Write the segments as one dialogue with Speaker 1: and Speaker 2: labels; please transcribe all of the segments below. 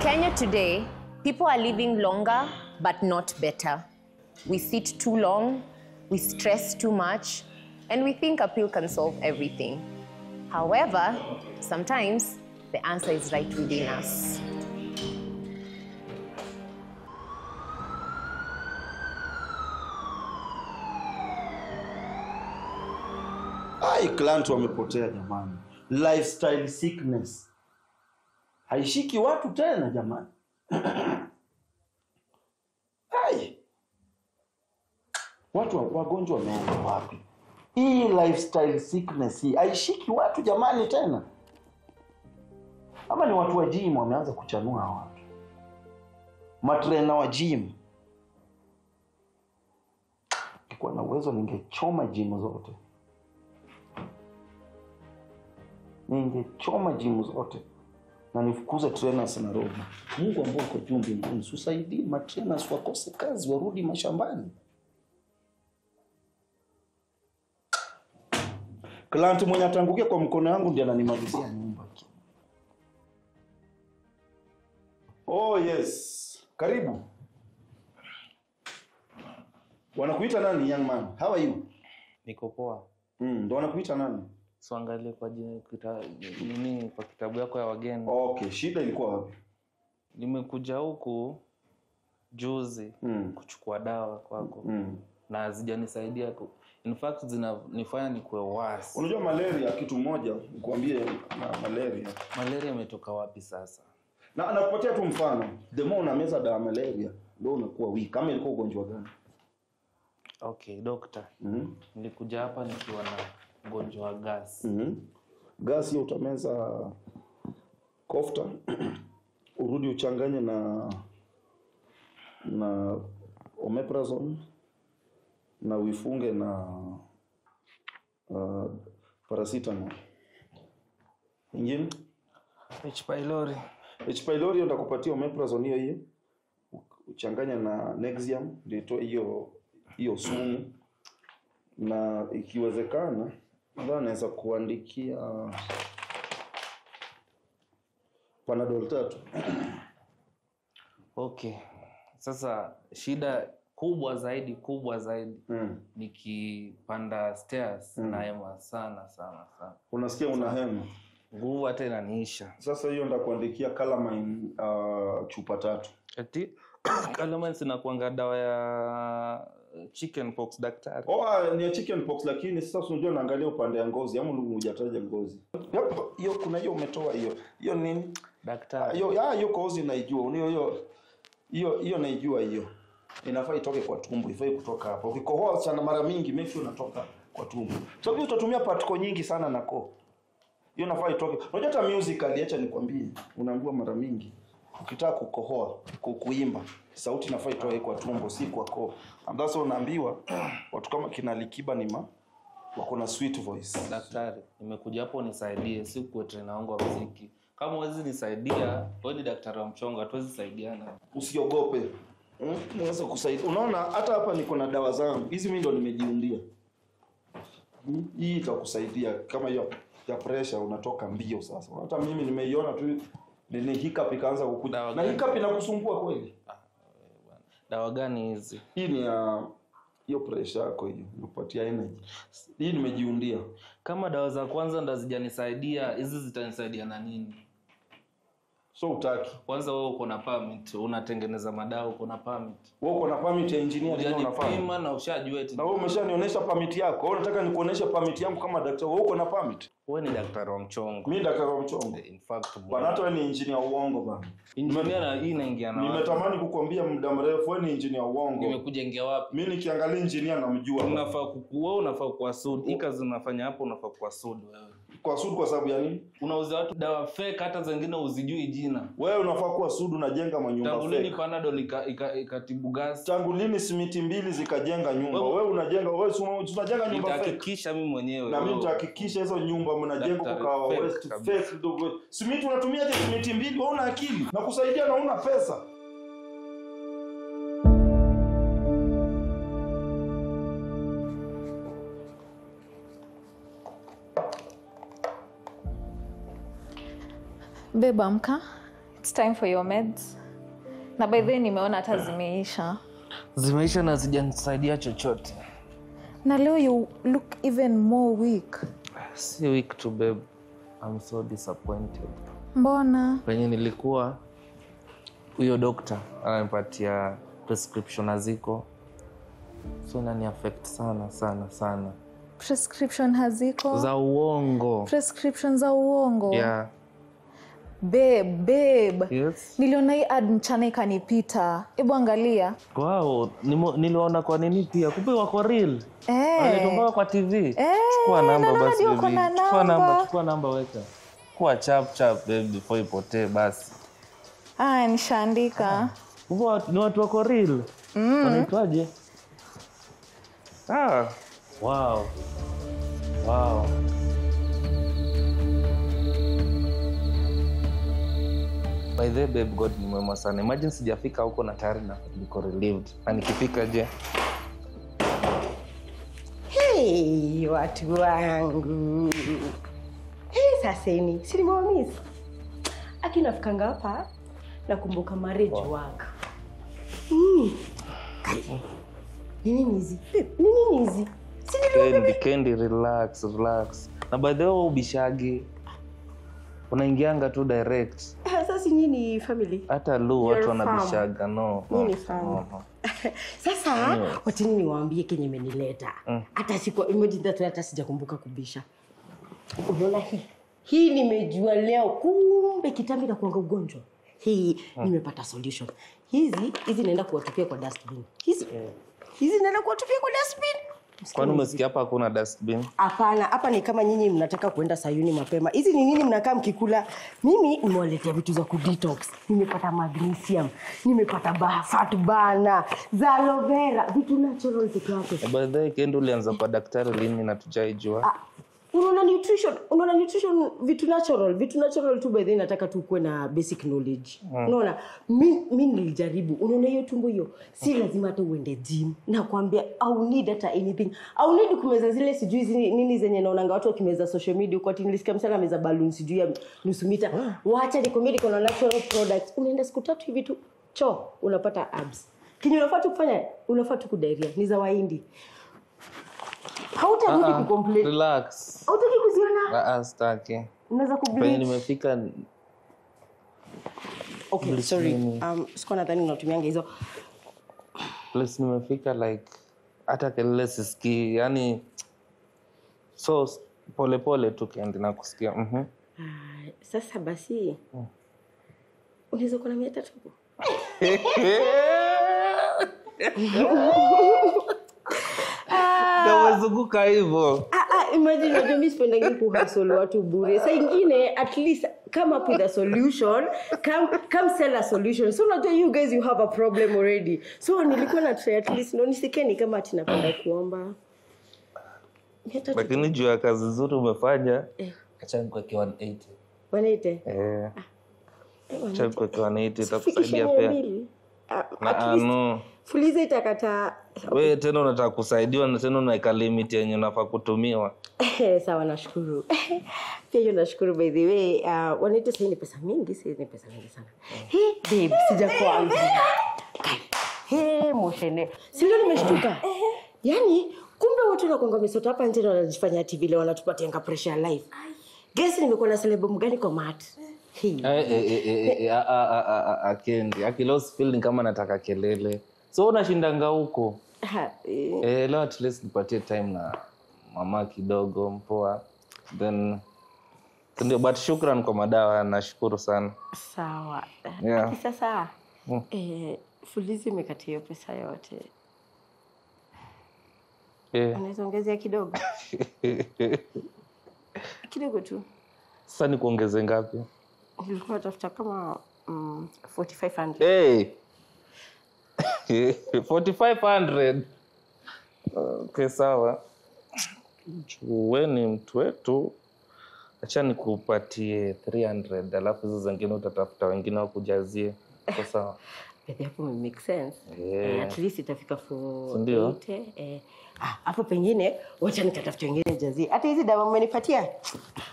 Speaker 1: Kenya today, people are living longer but not better. We sit too long, we stress too much, and we think a pill can solve everything. However, sometimes the answer is right within us.
Speaker 2: Client wamepotea jamani. Lifestyle sickness haishiki watu tena jamani. Watu wagonjwa wameenda wapi? Hii lifestyle sickness hii haishiki watu jamani tena. Ama ni watu wa gym wameanza kuchanua watu. Matrainer wa gym. Ningekuwa na uwezo ningechoma gym zote. Ningechoma gym zote na nifukuze trainers Nairobi. Mungu ambao uko juu mbinguni, usaidie matrainers wakose kazi warudi mashambani. Client mwenye atangukia kwa mkono yangu ndiye ananimalizia nyumba. Oh yes, karibu. Wanakuita nani young man? How are you?
Speaker 3: Niko poa.
Speaker 2: Ndio wanakuita nani?
Speaker 3: So angalia kwa jina nini kwa kitabu yako ya wageni.
Speaker 2: Okay, shida ilikuwa wapi?
Speaker 3: Nimekuja huku juzi kuchukua dawa kwako. Na hazijanisaidia. In fact zinanifanya nikuwe worse.
Speaker 2: Unajua malaria kitu moja, nikwambie malaria.
Speaker 3: Malaria imetoka wapi sasa?
Speaker 2: Na nakupatia tu mfano. The more unameza dawa malaria, ndio unakuwa weak. Kama ilikuwa ugonjwa gani?
Speaker 3: Okay, doctor. Nilikuja hapa nikiwa na ugonjwa wa gas.
Speaker 2: Gas hiyo utameza kofta, urudi uchanganye na omeprazole na uifunge na paracetamol. Ingine
Speaker 3: H pylori.
Speaker 2: H pylori ndakupatia omeprazole hiyo uchanganya na Nexium ndio itoe hiyo sumu, na ikiwezekana naweza kuandikia Panadol 3.
Speaker 3: Okay. Sasa shida kubwa zaidi nikipanda stairs na hema sana.
Speaker 2: Unasikia una hema?
Speaker 3: Nguvu hata inaniisha.
Speaker 2: Sasa hiyo ndakuandikia Calamine chupa 3.
Speaker 3: Eti Calamine inakuanga dawa ya chicken pox daktari.
Speaker 2: Ni ya chicken pox, lakini sasa unajua naangalia upande ya ngozi, ama hujataja ngozi. Hiyo kuna hiyo umetoa hiyo. Hiyo nini?
Speaker 3: Daktari.
Speaker 2: Hiyo kozi naijua. Hiyo naijua hiyo. Inafaa itoke kwa tumbo, ifai kutoka hapa. Ukikohoa sana mara mingi make sure unatoka kwa tumbo. Sababu utatumia particle nyingi sana na koo. Hiyo inafaa itoke. Unajua hata music aliacha nikwambie, unaangua mara mingi. Ukitaka kukohoa, kuimba, sauti inafaa itoke kwa tumbo, si kwa koo. Ambapo unaambiwa watu kama kina Likiba wako na sweet voice.
Speaker 3: Daktari, nimekuja hapo nisaidie, si kwa trainer wangu wa muziki. Kama huwezi nisaidia, wewe ni daktari wa mchongo, hatuwezi saidiana.
Speaker 2: Usiogope. Naweza kusaidia. Unaona hata hapa niko na dawa zangu. Hizi mimi ndo nimejiundia. Hii itakusaidia kama hiyo ya pressure unatoka mbio sasa. Hata mimi nimeiona tu nini hiccup ikaanza kukuja. Na hiccup inakusumbua kweli?
Speaker 3: Dawa gani hizi?
Speaker 2: Hii ni hiyo pressure yako hiyo, inakupatia energy. Hii nimejiundia.
Speaker 3: Kama dawa za kwanza ndo hazijanisaidia, hizi zitanisaidia na nini?
Speaker 2: So utaki.
Speaker 3: Kwanza wewe uko na permit, unatengeneza madawa, uko na permit.
Speaker 2: Wewe uko na permit ya engineer ndio unafanya.
Speaker 3: Unapima na ushajua eti.
Speaker 2: Na wewe umeshanionyesha permit yako. Wewe unataka nikuoneshe permit yangu kama daktari. Wewe uko na permit?
Speaker 3: Wewe ni daktari wa mchongo.
Speaker 2: Mimi daktari wa mchongo.
Speaker 3: In fact,
Speaker 2: bwana hata wewe ni engineer uongo bwana.
Speaker 3: Engineer na hii inaingia na.
Speaker 2: Nimetamani kukuambia muda mrefu wewe ni engineer uongo.
Speaker 3: Nimekujengea wapi?
Speaker 2: Mimi nikiangalia engineer namjua.
Speaker 3: Unafaa kwa sud. Hii kazi unafanya hapo unafaa kwa sud wewe.
Speaker 2: Kwa sud kwa sababu ya nini?
Speaker 3: Unauza watu dawa fake hata zingine uzijui jina.
Speaker 2: Wewe unafaa kuwa sud unajenga manyumba fake.
Speaker 3: Tangu lini Panadol ikatibu gas?
Speaker 2: Tangu lini simiti mbili zikajenga nyumba? Wewe unajenga, wewe unajenga nyumba fake.
Speaker 3: Nitahakikisha mimi mwenyewe.
Speaker 2: Na mimi nitahakikisha hizo nyumba mnajenga kwa West fake ndio. Simiti unatumiaje simiti mbili? Wewe una akili na kusaidia na una pesa.
Speaker 4: Beba amka. It's time for your meds. Na by the way nimeona hata zimeisha.
Speaker 3: Zimeisha na zijanisaidia chochote.
Speaker 4: Na leo you look even more weak.
Speaker 3: Si weak to babe. I'm so disappointed.
Speaker 4: Mbona?
Speaker 3: Penye nilikuwa huyo doctor ananipatia prescription haziko. So inani affect sana.
Speaker 4: Prescription haziko?
Speaker 3: Za uongo.
Speaker 4: Prescription za uongo?
Speaker 3: Yeah.
Speaker 4: Babe.
Speaker 3: Yes.
Speaker 4: Niliona hii ad mchana ikanipita. Hebu angalia.
Speaker 3: Wow, niliona kwa nini pia kumbe wako real. Walitumba kwa TV. Chukua namba basi baby. Chukua namba weka. Kwa chap baby before ipotee basi.
Speaker 4: Nishaandika.
Speaker 3: Ni watu wako real. Wanaitwaje? Wow. By the way, babe, God ni mwema sana. Imagine sijafika huko na tayari na niko relieved. Na nikifika je?
Speaker 5: Hey, watu wangu. Hey, saseni. Sini mwamiss. Akinafikanga hapa nakumbuka marriage work. Nini hizi?
Speaker 3: Kendi, relax. Na by the way, ubishagi. Unaingianga tu direct.
Speaker 5: Sasa nyinyi family.
Speaker 3: Hata lu watu wanabishaga no.
Speaker 5: Nini family? Sasa wacha niwaambie kenye imenileta. Hata siku imagine hata sijakumbuka kubisha. Unaona hii nimejua leo kumbe kitambi na kuanga ugonjwa. Hii nimepata solution. Hizi naenda kuwatupia kwa dustbin. Hizi naenda kuwatupia kwa dustbin.
Speaker 3: Kwani umesikia hapa hakuna dustbin?
Speaker 5: Hapana, hapa ni kama nyinyi mnataka kuenda Sayuni mapema. Hizi ni nini mnakaa mkikula? Mimi nimewaletea vitu za kudetox. Nimepata magnesium, nimepata fat burner, za aloe vera, vitu natural peke yake.
Speaker 3: By the way, Kendi ulianza kwa daktari lini na tujaijua?
Speaker 5: Unaona nutrition vitu natural tu by the way nataka tu kuwe na basic knowledge. Unaona mimi nilijaribu. Unaona hiyo tumbo hiyo si lazima hata uende gym. Nakwambia au need hata anything. Au need kumeza zile sijui nini zenye naonanga watu wakimeza social media kwa ati nilisikia msana meza balloon sijui ya nusu mita. Waacha nikwambie niko na natural products. Unaenda siku 3 hivi tu unapata abs. Kinyo unafaa kufanya unafaa kudiarrhea ni za Wahindi. Hautaki kucomplain.
Speaker 3: Relax.
Speaker 5: Hautaki kuziona?
Speaker 3: Sitaki.
Speaker 5: Unaweza kubleach.
Speaker 3: Penye nimefika.
Speaker 5: Okay, sorry. Sikuwa nadhani unatumianga hizo.
Speaker 3: Place nimefika like hata kelele sisikii. Yani so pole tu Kendi na kusikia.
Speaker 5: Sasa basi. Unaweza kuwa na 300 hapo?
Speaker 3: Nawezunguka hivyo.
Speaker 5: Imagine unajua mimi sipendangi kuhustle watu bure. Saa ingine at least come up with a solution. Come sell a solution. So unajua you guys you have a problem already. So nilikuwa na try at least ndo nisikeni kama ati napenda kuomba.
Speaker 3: Lakini juu ya kazi nzuri umefanya. Acha nikuweke 180.
Speaker 5: 180?
Speaker 3: Acha nikuweke 180 itakusaidia pia. No.
Speaker 5: Fuliza itakata.
Speaker 3: Wewe tena unataka kusaidiwa na tena unaweka limit yenye unafaa kutumiwa.
Speaker 5: Sawa nashukuru. Pia hiyo nashukuru by the way. Wanaita sasa ni pesa mingi, sasa ni pesa mingi sana. Babe, sijakuambia. Moshene. Sio nimeshtuka. Yaani kumbe watu wanakuanga mesota hapa nje wanajifanya TV leo wanatupatia pressure life. Guess nimekuwa na celeb mgani kwa mat.
Speaker 3: Kendi. Akilos feeling kama nataka kelele. So unashindanga huko. Leo at least nipatie time na mama kidogo mpoa. Then ndio but shukran kwa madawa nashukuru sana.
Speaker 5: Sawa.
Speaker 3: Yeah.
Speaker 5: Sasa Fulizi imekatia pesa yote. Unaweza ongezea kidogo? Kidogo tu.
Speaker 3: Sasa ni kuongeze ngapi?
Speaker 5: Nilikuwa natafuta kama 4500.
Speaker 3: Hey. 4500. Okay, sawa. Wewe ni mtu wetu. Acha nikupatie 300 alafu hizo zingine utatafuta wengine wakujazie. Kwa sawa.
Speaker 5: Baby hapo make sense. At least itafika for
Speaker 3: ndio.
Speaker 5: 8. Hapo pengine wacha nikatafuta wengine jazie. Hata hizi dawa mmenipatia.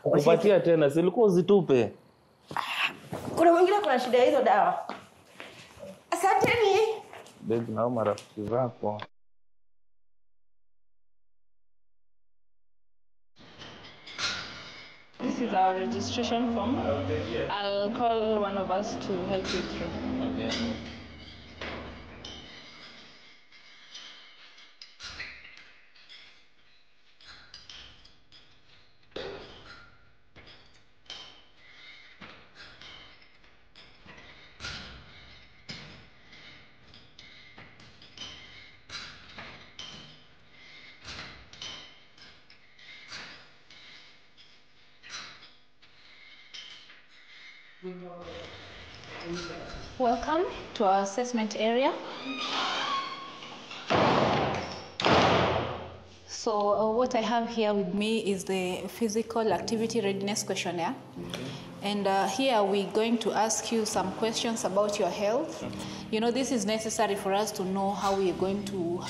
Speaker 3: Kupatia tena silikuwa uzitupe.
Speaker 5: Kuna wengine kuna shida hizo dawa. Asanteni.
Speaker 3: Babe, na marafiki zako.
Speaker 4: This is our registration form. I'll call one of us to help you through.
Speaker 3: Okay.
Speaker 4: Welcome to our assessment area. So what I have here with me is the physical activity readiness questionnaire. And here we're going to ask you some questions about your health. You know, this is necessary for us to know how we're going to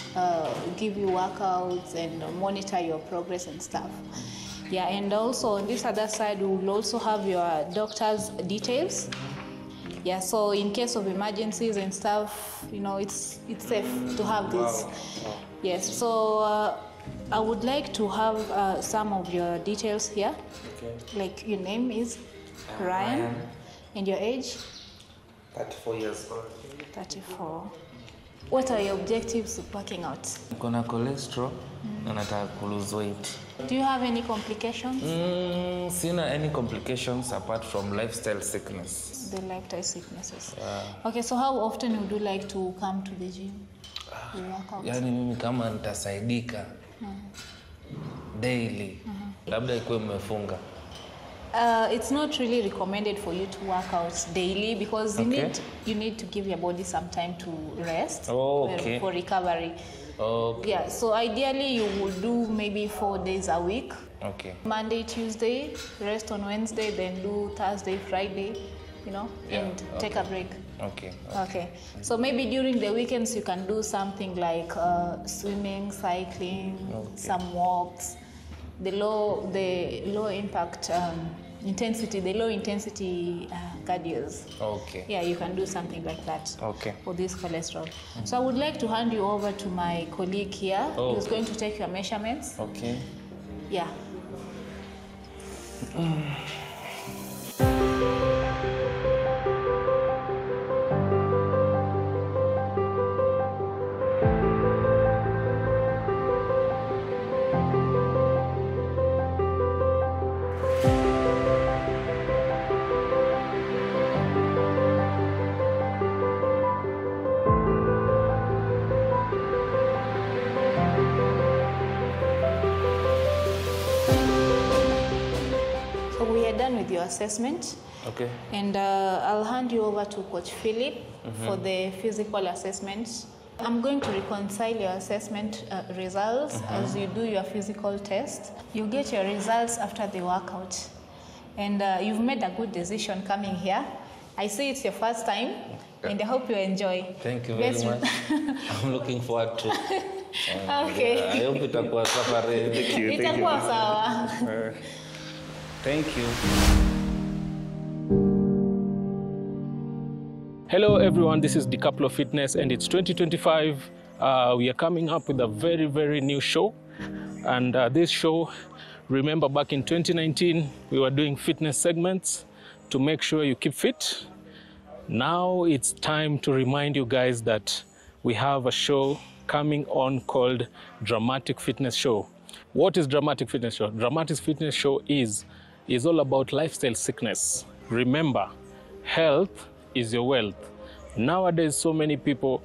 Speaker 4: give you workouts and monitor your progress and stuff. Yeah, and also on this other side, we will also have your doctor's details. Yeah, so in case of emergencies and stuff, you know, it's safe to have this. Wow. Yes, so I would like to have some of your details here. Okay. Like your name is Ryan, and your age?
Speaker 3: 34 years old.
Speaker 4: 34. What are your objectives of working out?
Speaker 3: Kuna cholesterol na nataka ku lose weight.
Speaker 4: Do you have any complications?
Speaker 3: Sina any complications apart from lifestyle sickness.
Speaker 4: The lifestyle sicknesses. Okay, so how often would you like to come to the gym? To work out?
Speaker 3: Yani mimi kama nitasaidika daily. Labda ikuwe mmefunga.
Speaker 4: It's not really recommended for you to work out daily because you need to give your body some time to rest for recovery.
Speaker 3: Okay.
Speaker 4: Yeah, so ideally you would do maybe 4 days a week.
Speaker 3: Okay.
Speaker 4: Monday, Tuesday, rest on Wednesday, then do Thursday, Friday, you know, and take a break.
Speaker 3: Okay.
Speaker 4: Okay. So maybe during the weekends you can do something like swimming, cycling, some walks. The low impact intensity, the low intensity cardios.
Speaker 3: Okay.
Speaker 4: Yeah, you can do something like that.
Speaker 3: Okay.
Speaker 4: For this cholesterol. So I would like to hand you over to my colleague here who's going to take your measurements.
Speaker 3: Okay.
Speaker 4: Yeah. Done with your assessment.
Speaker 3: Okay.
Speaker 4: And I'll hand you over to Coach Philip for the physical assessment. I'm going to reconcile your assessment results as you do your physical test. You get your results after the workout. And you've made a good decision coming here. I see it's your first time, and I hope you enjoy.
Speaker 3: Thank you very much. I'm looking forward to
Speaker 4: okay.
Speaker 3: I hope itakuwa safari. Thank you.
Speaker 4: Itakuwa sawa.
Speaker 3: Thank you.
Speaker 6: Hello everyone, this is Decaplo Fitness and it's 2025. We are coming up with a very, very new show. And this show, remember back in 2019, we were doing fitness segments to make sure you keep fit. Now it's time to remind you guys that we have a show coming on called Dramatic Fitness Show. What is Dramatic Fitness Show? Dramatic Fitness Show is all about lifestyle sickness. Remember, health is your wealth. Nowadays, so many people,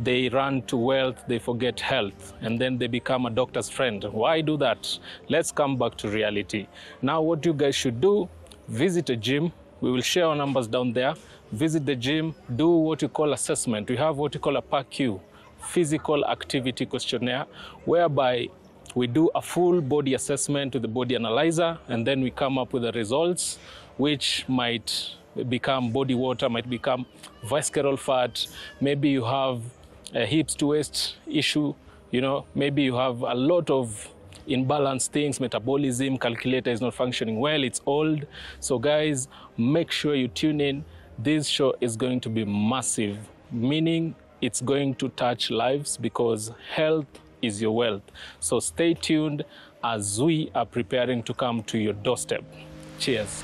Speaker 6: they run to wealth, they forget health, and then they become a doctor's friend. Why do that? Let's come back to reality. Now, what you guys should do, visit a gym. We will share our numbers down there. Visit the gym, do what you call assessment. We have what you call a PAQ, physical activity questionnaire, whereby we do a full body assessment with the body analyzer, and then we come up with the results, which might become body water, might become visceral fat. Maybe you have a hips to waist issue, you know, maybe you have a lot of imbalanced things, metabolism, calculator is not functioning well, it's old. So guys, make sure you tune in This show is going to be massive, meaning it's going to touch lives because health is your wealth. So stay tuned as we are preparing to come to your doorstep. Cheers.